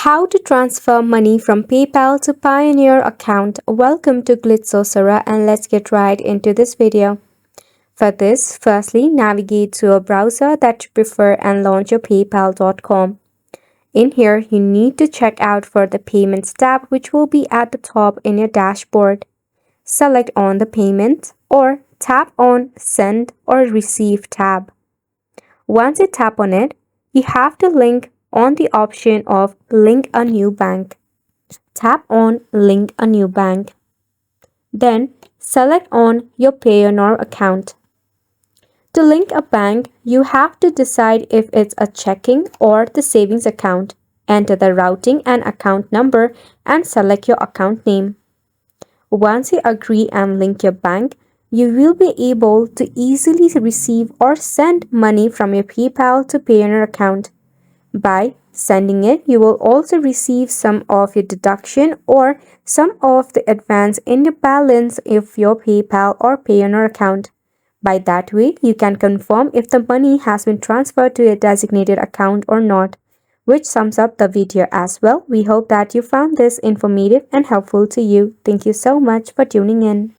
How to transfer money from PayPal to Payoneer account. Welcome to Glitz and let's get right into this video. For this, firstly navigate to a browser that you prefer and launch your paypal.com. In here, you need to check out for the Payments tab, which will be at the top in your dashboard. Select on the Payment or tap on Send or Receive tab. Once you tap on it, you have to link on the option of Link a New Bank. Tap on Link a New Bank. Then select on your Payoneer account. To link a bank, you have to decide if it's a checking or the savings account. Enter the routing and account number and select your account name. Once you agree and link your bank, you will be able to easily receive or send money from your PayPal to Payoneer account. By sending it, you will also receive some of your deduction or some of the advance in your balance of your PayPal or Payoneer account. By that way, you can confirm if the money has been transferred to a designated account or not, which sums up the video as well. We hope that you found this informative and helpful to you. Thank you so much for tuning in.